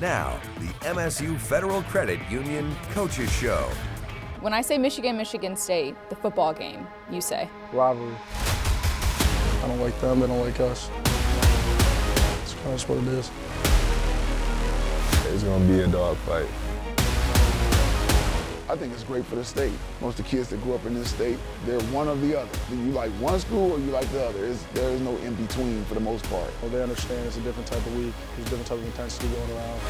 Now, the MSU Federal Credit Union Coaches Show. When I say Michigan, Michigan State, the football game, you say? Rivalry. I don't like them, they don't like us. It's kind of just what it is. It's going to be a dog fight. I think it's great for the state. Most of the kids that grew up in this state, they're one or the other. You like one school or you like the other. There is no in between for the most part. Well, they understand it's a different type of week. There's a different type of intensity going around.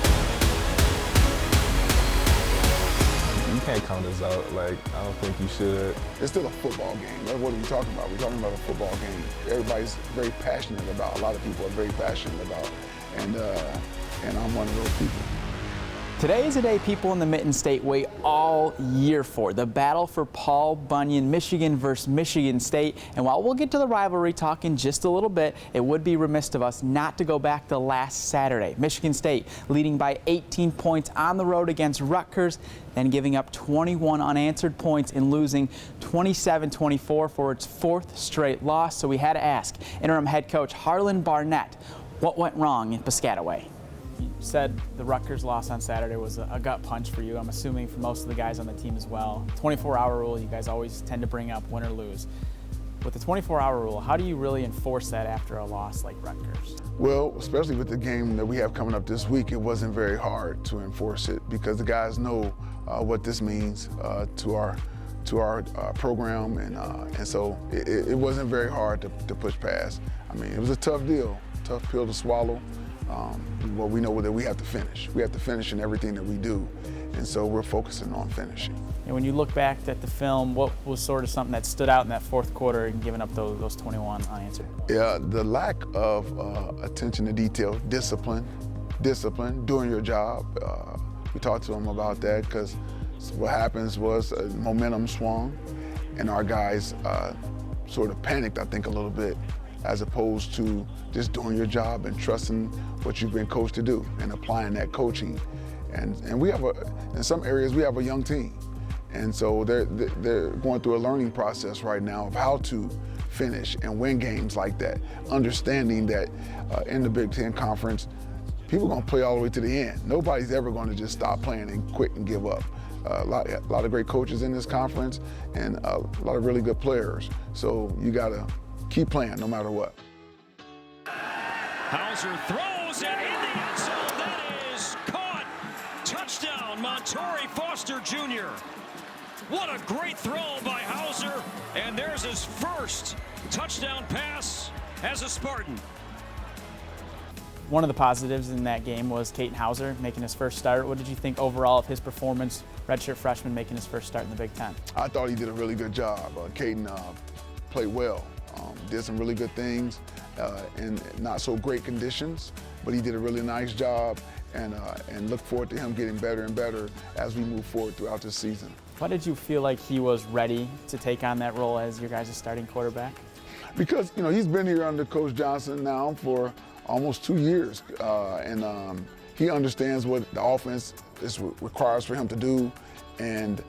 You can't count us out. Like, I don't think you should. It's still a football game. That's what we're talking about. We're talking about a football game. Everybody's very passionate about. A lot of people are very passionate about. And I'm one of those people. Today is a day people in the Mitten State wait all year for, the battle for Paul Bunyan, Michigan versus Michigan State. And while we'll get to the rivalry talk in just a little bit, it would be remiss of us not to go back to last Saturday. Michigan State leading by 18 points on the road against Rutgers, then giving up 21 unanswered points and losing 27-24 for its fourth straight loss. So we had to ask interim head coach Harlan Barnett what went wrong in Piscataway. You said the Rutgers loss on Saturday was a gut punch for you. I'm assuming for most of the guys on the team as well. 24-hour rule, you guys always tend to bring up win or lose. With the 24-hour rule, how do you really enforce that after a loss like Rutgers? Well, especially with the game that we have coming up this week, it wasn't very hard to enforce it because the guys know what this means to our program, and so it wasn't very hard to push past. I mean, it was a tough deal, tough pill to swallow. Well, we know that we have to finish. We have to finish in everything that we do, and so we're focusing on finishing. And when you look back at the film, what was sort of something that stood out in that fourth quarter and giving up those 21 unanswered? Yeah, the lack of attention to detail, discipline, doing your job. We talked to them about that because what happens was momentum swung, and our guys sort of panicked, I think, a little bit, as opposed to just doing your job and trusting what you've been coached to do and applying that coaching. And we have in some areas, we have a young team. And so they're going through a learning process right now of how to finish and win games like that, understanding that in the Big Ten Conference, people are going to play all the way to the end. Nobody's ever going to just stop playing and quit and give up. A lot of great coaches in this conference and a lot of really good players. So you got to keep playing no matter what. Hauser throws and in the end zone, that is caught. Touchdown, Montori Foster Jr. What a great throw by Hauser, and there's his first touchdown pass as a Spartan. One of the positives in that game was Caden Hauser making his first start. What did you think overall of his performance, redshirt freshman making his first start in the Big Ten? I thought he did a really good job. Caden played well, did some really good things in not so great conditions, but he did a really nice job, and look forward to him getting better and better as we move forward throughout this season. Why did you feel like he was ready to take on that role as your guys' starting quarterback? Because, he's been here under Coach Johnson now for almost 2 years, and he understands what the offense requires for him to do, and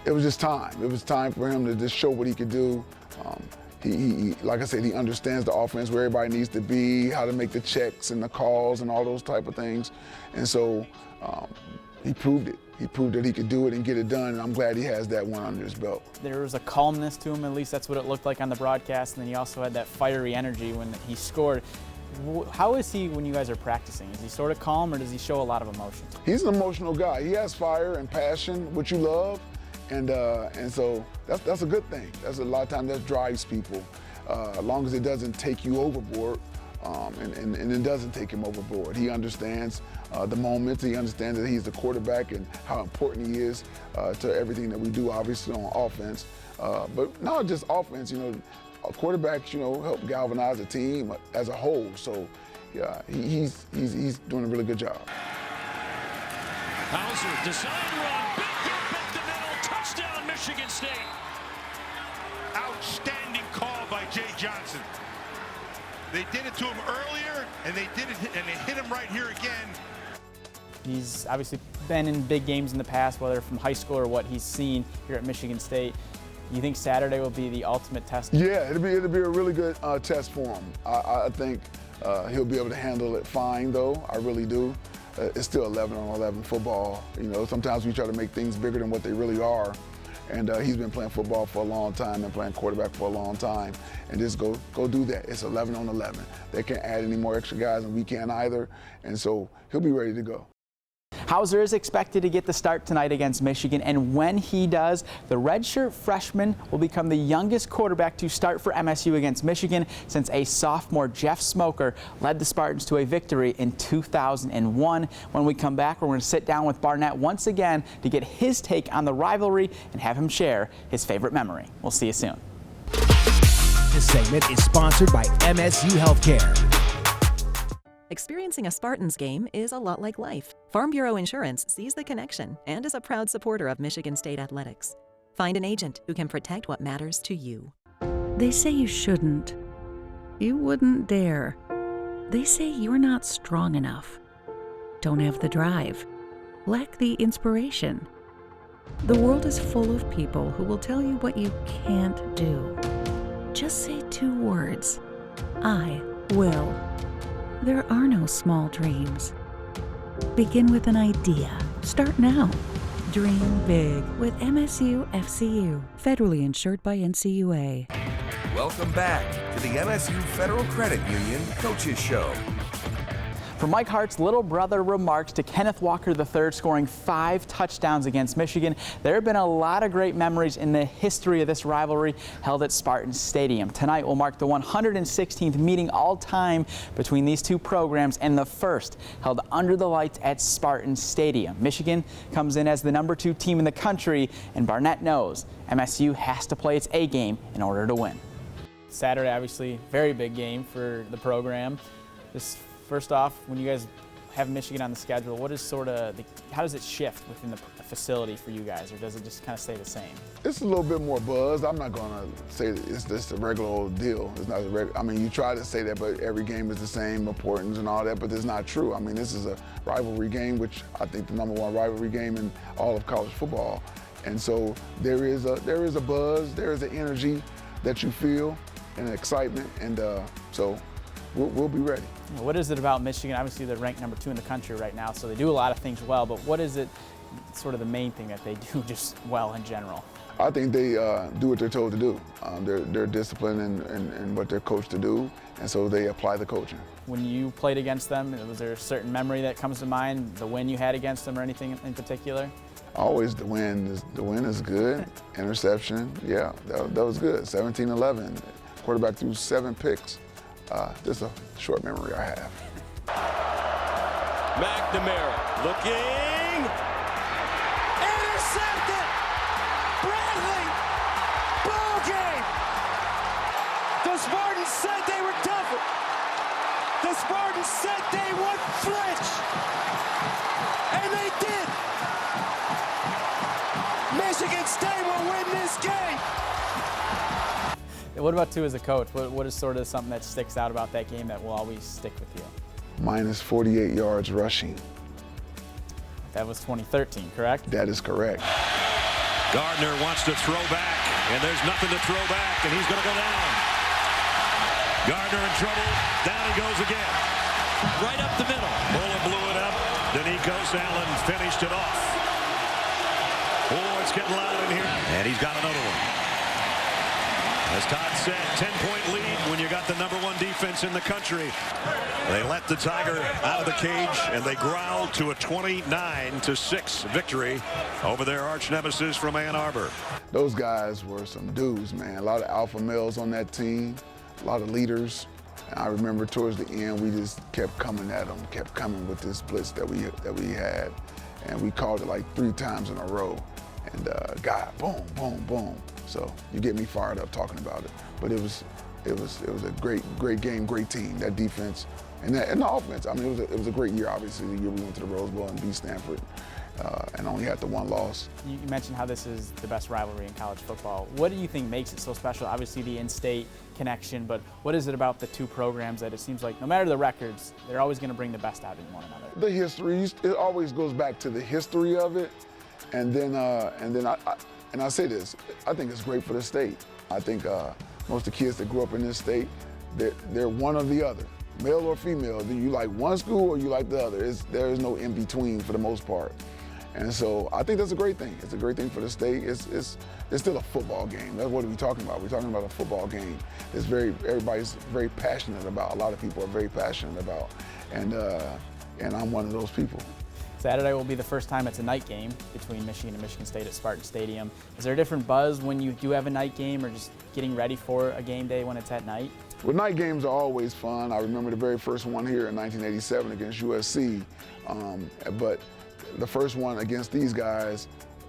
it was just time. It was time for him to just show what he could do. He, like I said, he understands the offense, where everybody needs to be, how to make the checks and the calls and all those type of things, and so he proved it. He proved that he could do it and get it done, and I'm glad he has that one under his belt. There was a calmness to him, at least that's what it looked like on the broadcast, and then he also had that fiery energy when he scored. How is he when you guys are practicing? Is he sort of calm, or does he show a lot of emotion? He's an emotional guy. He has fire and passion, which you love, and so that's a good thing. That's a lot of times that drives people, as long as it doesn't take you overboard. And it doesn't take him overboard. He understands the moments. He understands that he's the quarterback and how important he is to everything that we do, obviously on offense. But not just offense, quarterbacks, help galvanize the team as a whole. So, yeah, he's doing a really good job. Hauser, design run, big hit up the middle, touchdown, Michigan State. Outstanding call by Jay Johnson. They did it to him earlier, and they did it, and they hit him right here again. He's obviously been in big games in the past, whether from high school or what he's seen here at Michigan State. You think Saturday will be the ultimate test? Yeah, it'll be a really good test for him. I think he'll be able to handle it fine, though. I really do. it's still 11-on-11 football. You know, sometimes we try to make things bigger than what they really are. And he's been playing football for a long time and playing quarterback for a long time. And just go do that. It's 11-on-11. They can't add any more extra guys, and we can't either. And so he'll be ready to go. Hauser is expected to get the start tonight against Michigan, and when he does, the redshirt freshman will become the youngest quarterback to start for MSU against Michigan since a sophomore, Jeff Smoker, led the Spartans to a victory in 2001. When we come back, we're going to sit down with Barnett once again to get his take on the rivalry and have him share his favorite memory. We'll see you soon. This segment is sponsored by MSU Healthcare. Experiencing a Spartans game is a lot like life. Farm Bureau Insurance sees the connection and is a proud supporter of Michigan State athletics. Find an agent who can protect what matters to you. They say you shouldn't. You wouldn't dare. They say you're not strong enough. Don't have the drive. Lack the inspiration. The world is full of people who will tell you what you can't do. Just say 2 words. I will. There are no small dreams. Begin with an idea. Start now. Dream big with MSU FCU. Federally insured by NCUA. Welcome back to the MSU Federal Credit Union Coaches Show. From Mike Hart's little brother remarks to Kenneth Walker III scoring 5 touchdowns against Michigan, there have been a lot of great memories in the history of this rivalry held at Spartan Stadium. Tonight will mark the 116th meeting all time between these two programs and the first held under the lights at Spartan Stadium. Michigan comes in as the number 2 team in the country, and Barnett knows MSU has to play its A game in order to win. Saturday, obviously, very big game for the program. First off, when you guys have Michigan on the schedule, what is how does it shift within the facility for you guys, or does it just kind of stay the same? It's a little bit more buzz. I'm not going to say that it's just a regular old deal. It's not I mean, you try to say that, but every game is the same importance and all that, but it's not true. I mean, this is a rivalry game, which I think the #1 rivalry game in all of college football. And so there is a buzz, there is an energy that you feel and an excitement, and so we'll be ready. What is it about Michigan? Obviously, they're ranked number 2 in the country right now, so they do a lot of things well, but what is it, sort of the main thing that they do just well in general? I think they do what they're told to do. They're disciplined in what they're coached to do, and so they apply the coaching. When you played against them, was there a certain memory that comes to mind, the win you had against them or anything in particular? Always the win is good. Interception, yeah, that was good. 17-11, quarterback threw 7 picks. Just a short memory I have. McNamara looking. Intercepted. Bradley. Ball game. The Spartans said they were tougher. The Spartans said they would flinch. And they did. Michigan State will win this game. What about, too, as a coach? What is sort of something that sticks out about that game that will always stick with you? Minus 48 yards rushing. That was 2013, correct? That is correct. Gardner wants to throw back, and there's nothing to throw back, and he's going to go down. Gardner in trouble. Down he goes again. Right up the middle. Bola blew it up. Danico's Allen finished it off. Oh, it's getting loud in here. And he's got another one. As Todd said, 10-point lead when you got the #1 defense in the country. They let the Tiger out of the cage, and they growled to a 29-6 victory over their arch nemesis from Ann Arbor. Those guys were some dudes, man. A lot of alpha males on that team, a lot of leaders. And I remember towards the end, we just kept coming at them, kept coming with this blitz that we had, and we called it like 3 times in a row. And boom, boom, boom. So you get me fired up talking about it. But it was a great game, great team. That defense and the offense. I mean, it was a great year. Obviously, the year we went to the Rose Bowl and beat Stanford, and only had the 1 loss. You mentioned how this is the best rivalry in college football. What do you think makes it so special? Obviously, the in-state connection, but what is it about the 2 programs that it seems like, no matter the records, they're always going to bring the best out in one another? The history. It always goes back to the history of it. And then I say this, I think it's great for the state. I think most of the kids that grew up in this state, they're one or the other. male or female. Do you like one school or you like the other? There is no in between for the most part. And so I think that's a great thing. It's a great thing for the state. It's still a football game. That's what we're talking about. We're talking about a football game. Everybody's very passionate about. A lot of people are very passionate about, and I'm one of those people. Saturday will be the first time it's a night game between Michigan and Michigan State at Spartan Stadium. Is there a different buzz when you do have a night game, or just getting ready for a game day when it's at night? Well, night games are always fun. I remember the very first one here in 1987 against USC, but the first one against these guys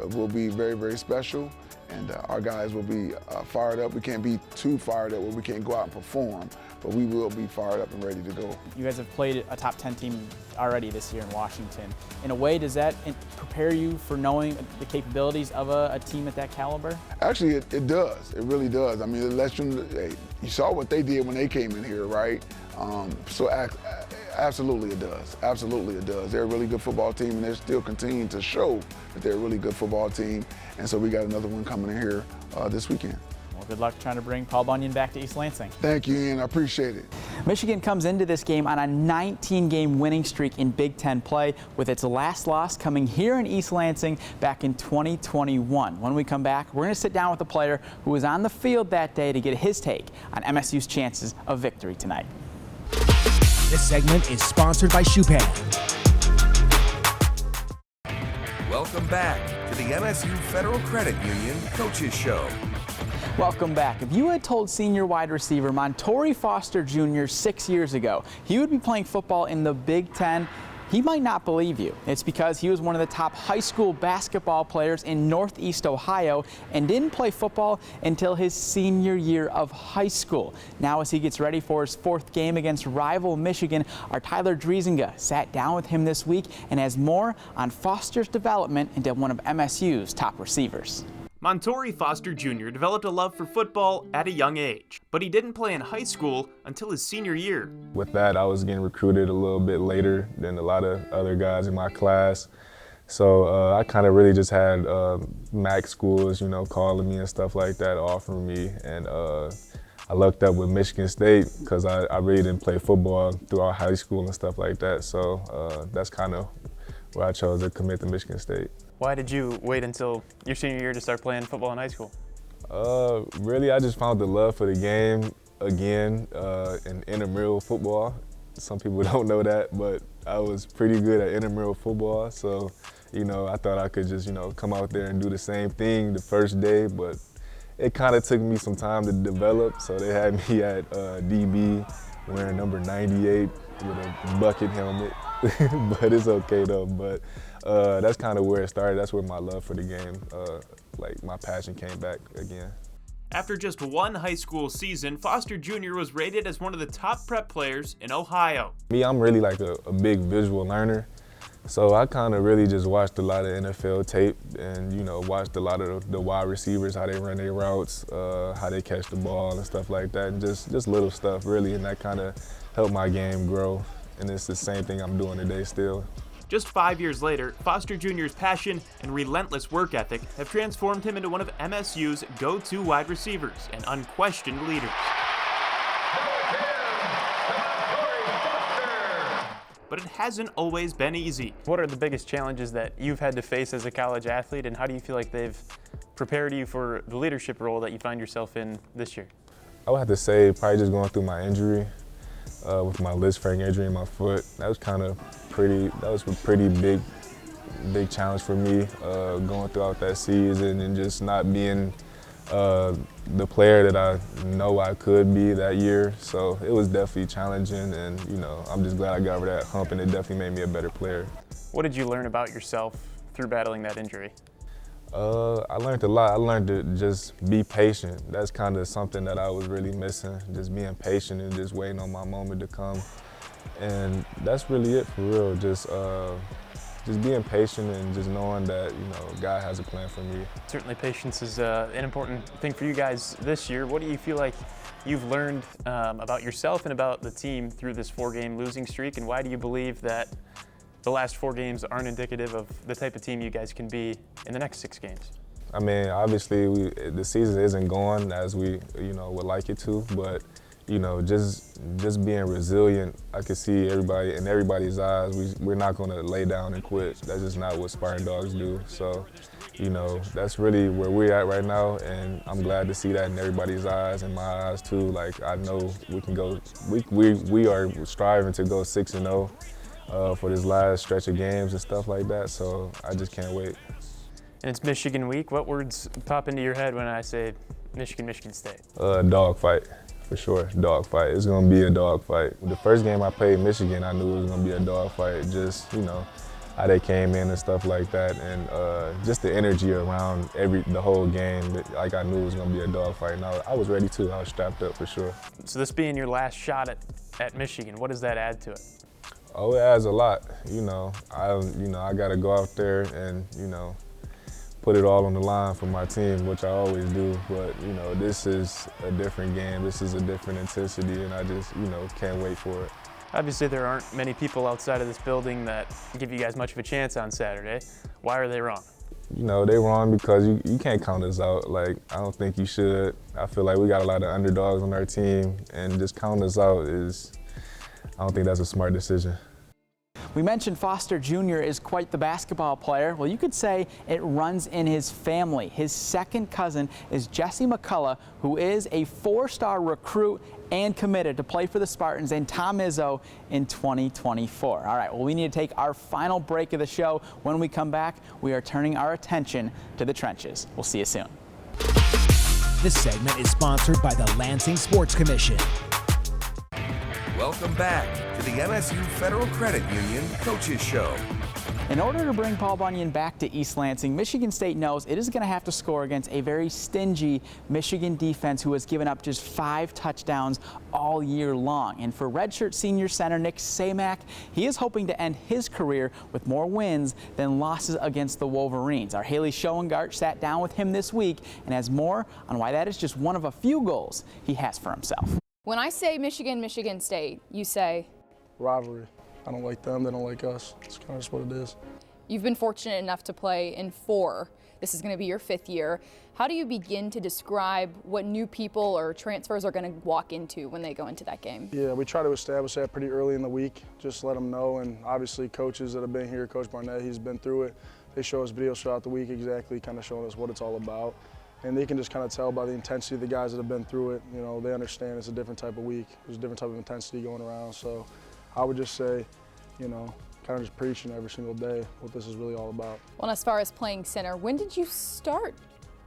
will be very, very special, and our guys will be fired up. We can't be too fired up where we can't go out and perform, but we will be fired up and ready to go. You guys have played a top 10 team already this year in Washington. In a way, does that prepare you for knowing the capabilities of a team at that caliber? Actually, it does. It really does. I mean, it lets you, hey, you saw what they did when they came in here, right? So absolutely it does. Absolutely it does. They're a really good football team, and they're still continuing to show that they're a really good football team. And so we got another one coming in here this weekend. Well, good luck trying to bring Paul Bunyan back to East Lansing. Thank you, Ian. I appreciate it. Michigan comes into this game on a 19-game winning streak in Big Ten play, with its last loss coming here in East Lansing back in 2021. When we come back, we're going to sit down with a player who was on the field that day to get his take on MSU's chances of victory tonight. This segment is sponsored by Shoepan. Welcome back to the MSU Federal Credit Union Coaches Show. Welcome back. If you had told senior wide receiver Montori Foster Jr. 6 years ago he would be playing football in the Big Ten, he might not believe you. It's because he was one of the top high school basketball players in Northeast Ohio and didn't play football until his senior year of high school. Now, as he gets ready for his fourth game against rival Michigan, our Tyler Driesinga sat down with him this week and has more on Foster's development into one of MSU's top receivers. Montori Foster Jr. developed a love for football at a young age, but he didn't play in high school until his senior year. With that, I was getting recruited a little bit later than a lot of other guys in my class. So I kind of really just had MAC schools, you know, calling me and stuff like that, offering me. And I looked up with Michigan State because I really didn't play football throughout high school and stuff like that. So that's kind of where I chose to commit to Michigan State. Why did you wait until your senior year to start playing football in high school? Really, I just found the love for the game again in intramural football. Some people don't know that, but I was pretty good at intramural football. So, you know, I thought I could just, you know, come out there and do the same thing the first day, but it kind of took me some time to develop. So they had me at DB wearing number 98 with a bucket helmet, but it's okay though. But that's kind of where it started. That's where my love for the game, like my passion came back again. After just one high school season, Foster Jr. was rated as one of the top prep players in Ohio. Me, I'm really like a big visual learner. So I kind of really just watched a lot of NFL tape and, you know, watched a lot of the wide receivers, how they run their routes, how they catch the ball and stuff like that, and just little stuff really, and that kind of helped my game grow. And it's the same thing I'm doing today still. Just 5 years later, Foster Jr.'s passion and relentless work ethic have transformed him into one of MSU's go-to wide receivers and unquestioned leaders. But it hasn't always been easy. What are the biggest challenges that you've had to face as a college athlete, and how do you feel like they've prepared you for the leadership role that you find yourself in this year? I would have to say probably just going through my injury, with my Lisfranc injury in my foot. That was a pretty big challenge for me, going throughout that season and just not being the player that I know I could be that year. So it was definitely challenging, and you know, I'm just glad I got over that hump, and it definitely made me a better player. What did you learn about yourself through battling that injury? I learned a lot. I learned to just be patient. That's kind of something that I was really missing, just being patient and just waiting on my moment to come. And that's really it for real, just being patient and just knowing that, you know, God has a plan for me. Certainly patience is an important thing for you guys this year. What do you feel like you've learned about yourself and about the team through this 4-game losing streak, and why do you believe that the last 4 games aren't indicative of the type of team you guys can be in the next 6 games? I mean, obviously the season isn't going as we, you know, would like it to, but you know, just being resilient. I could see everybody in everybody's eyes. We're not going to lay down and quit. That's just not what Spartan Dogs do. So, you know, that's really where we're at right now, and I'm glad to see that in everybody's eyes and my eyes too. Like, I know we can go. We are striving to go 6-0 for this last stretch of games and stuff like that. So I just can't wait. And it's Michigan week. What words pop into your head when I say Michigan State? Dogfight, for sure. Dogfight. It's gonna be a dogfight. The first game I played Michigan, I knew it was gonna be a dogfight. Just, you know, how they came in and stuff like that, and just the energy around the whole game. Like, I knew it was gonna be a dogfight, and I was ready too. I was strapped up for sure. So this being your last shot at Michigan, what does that add to it? Oh, it adds a lot. You know, I gotta go out there and, you know, put it all on the line for my team, which I always do. But, you know, this is a different game. This is a different intensity, and I just, you know, can't wait for it. Obviously, there aren't many people outside of this building that give you guys much of a chance on Saturday. Why are they wrong? You know, they're wrong because you can't count us out. Like, I don't think you should. I feel like we got a lot of underdogs on our team, and just count us out I don't think that's a smart decision. We mentioned Foster Jr. is quite the basketball player. Well, you could say it runs in his family. His second cousin is Jesse McCullough, who is a 4-star recruit and committed to play for the Spartans and Tom Izzo in 2024. All right, well, we need to take our final break of the show. When we come back, we are turning our attention to the trenches. We'll see you soon. This segment is sponsored by the Lansing Sports Commission. Welcome back to the MSU Federal Credit Union Coaches Show. In order to bring Paul Bunyan back to East Lansing, Michigan State knows it is going to have to score against a very stingy Michigan defense who has given up just 5 touchdowns all year long. And for redshirt senior center Nick Samak, he is hoping to end his career with more wins than losses against the Wolverines. Our Haley Schoengart sat down with him this week and has more on why that is just one of a few goals he has for himself. When I say Michigan State, you say? Rivalry. I don't like them, they don't like us. It's kind of just what it is. You've been fortunate enough to play in 4. This is going to be your 5th year. How do you begin to describe what new people or transfers are going to walk into when they go into that game? Yeah, we try to establish that pretty early in the week, just let them know. And obviously coaches that have been here, Coach Barnett, he's been through it. They show us videos throughout the week exactly kind of showing us what it's all about. And they can just kind of tell by the intensity of the guys that have been through it. You know, they understand it's a different type of week. There's a different type of intensity going around. So I would just say, you know, kind of just preaching every single day what this is really all about. Well, as far as playing center, when did you start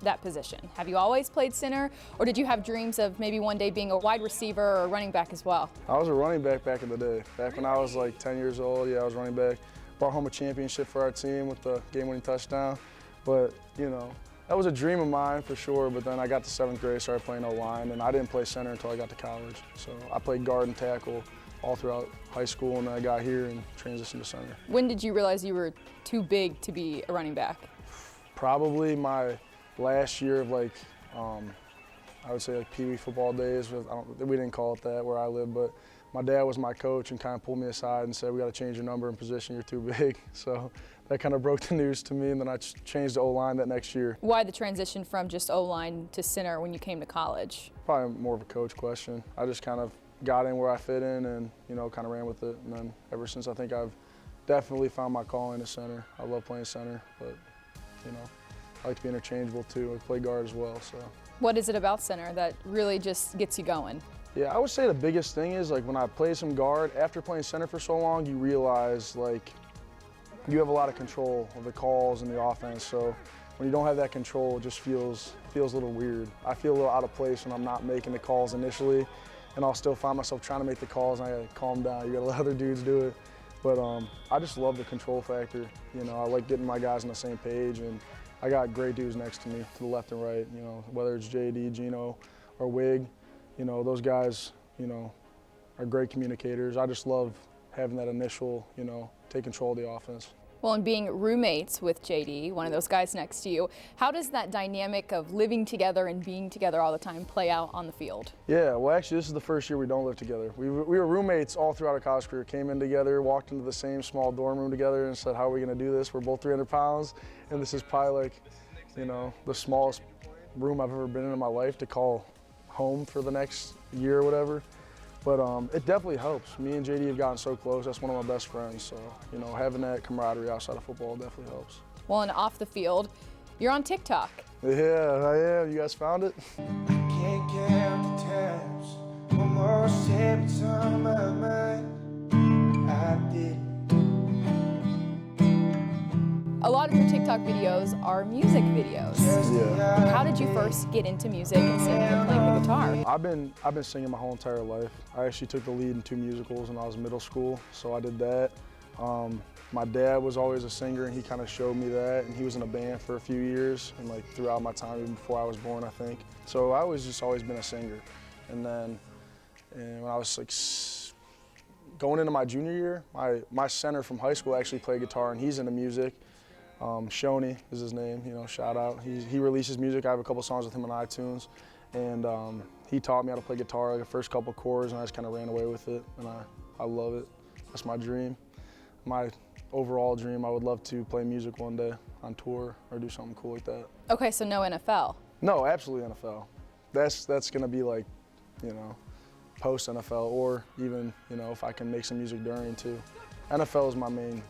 that position? Have you always played center, or did you have dreams of maybe one day being a wide receiver or a running back as well? I was a running back back in the day. Back when I was like 10 years old, yeah, I was running back. Brought home a championship for our team with the game-winning touchdown. But, you know, that was a dream of mine for sure, but then I got to 7th grade, started playing O-line, and I didn't play center until I got to college. So I played guard and tackle all throughout high school, and then I got here and transitioned to center. When did you realize you were too big to be a running back? Probably my last year of like, I would say like Pee Wee football days. We didn't call it that where I live, but my dad was my coach and kind of pulled me aside and said, we got to change your number and position, you're too big. So that kind of broke the news to me, and then I changed to O-line that next year. Why the transition from just O-line to center when you came to college? Probably more of a coach question. I just kind of got in where I fit in and, you know, kind of ran with it. And then ever since, I think I've definitely found my calling as center. I love playing center, but, you know, I like to be interchangeable too. I play guard as well, so. What is it about center that really just gets you going? Yeah, I would say the biggest thing is, like, when I played some guard, after playing center for so long, you realize, like, you have a lot of control of the calls and the offense. So when you don't have that control, it just feels a little weird. I feel a little out of place when I'm not making the calls initially, and I'll still find myself trying to make the calls, and I gotta calm down. You gotta let other dudes do it. But I just love the control factor. You know, I like getting my guys on the same page, and I got great dudes next to me, to the left and right. You know, whether it's JD, Gino, or Wig, you know, those guys, you know, are great communicators. I just love having that initial, you know, take control of the offense. Well, and being roommates with JD, one of those guys next to you, how does that dynamic of living together and being together all the time play out on the field? Yeah, well, actually, this is the first year we don't live together. We were roommates all throughout our college career, came in together, walked into the same small dorm room together and said, how are we going to do this? We're both 300 pounds, and this is probably like, you know, the smallest room I've ever been in my life to call home for the next year or whatever. But it definitely helps. Me and JD have gotten so close. That's one of my best friends. So, you know, having that camaraderie outside of football definitely helps. Well, and off the field, you're on TikTok. Yeah, I am. You guys found it? Can't count the times, almost every time my mind, I did. A lot of your TikTok videos are music videos. Yeah. How did you first get into music and singing and playing the guitar? I've been singing my whole entire life. I actually took the lead in 2 musicals when I was in middle school, so I did that. My dad was always a singer, and he kind of showed me that, and he was in a band for a few years, and like throughout my time, even before I was born, I think. So I was just always been a singer. And then when I was like going into my junior year, my center from high school actually played guitar, and he's into music. Shoney is his name, you know, shout out. He releases music. I have a couple songs with him on iTunes, and he taught me how to play guitar, like the first couple chords, and I just kind of ran away with it, and I love it. That's my dream. My overall dream, I would love to play music one day on tour or do something cool like that. Okay, so no NFL? No, absolutely NFL. That's gonna be like, you know, post NFL, or even, you know, if I can make some music during too. NFL is my main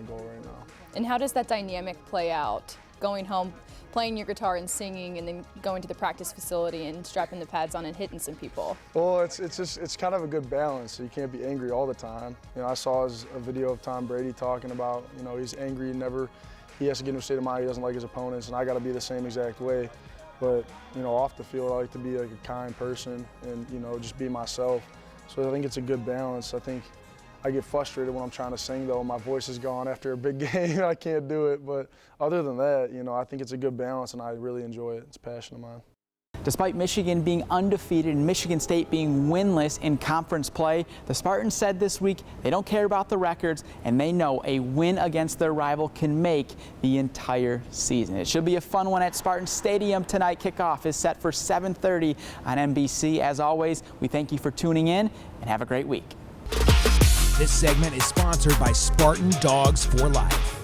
goal right now. And how does that dynamic play out? Going home, playing your guitar and singing, and then going to the practice facility and strapping the pads on and hitting some people? Well, it's kind of a good balance, so you can't be angry all the time. You know, I saw a video of Tom Brady talking about, you know, he's angry, he has to get into a state of mind he doesn't like his opponents, and I got to be the same exact way. But, you know, off the field, I like to be like a kind person and, you know, just be myself. So I think it's a good balance. I think I get frustrated when I'm trying to sing, though. My voice is gone after a big game. I can't do it. But other than that, you know, I think it's a good balance, and I really enjoy it. It's a passion of mine. Despite Michigan being undefeated and Michigan State being winless in conference play, the Spartans said this week they don't care about the records, and they know a win against their rival can make the entire season. It should be a fun one at Spartan Stadium tonight. Kickoff is set for 7:30 on NBC. As always, we thank you for tuning in, and have a great week. This segment is sponsored by Spartan Dogs for Life.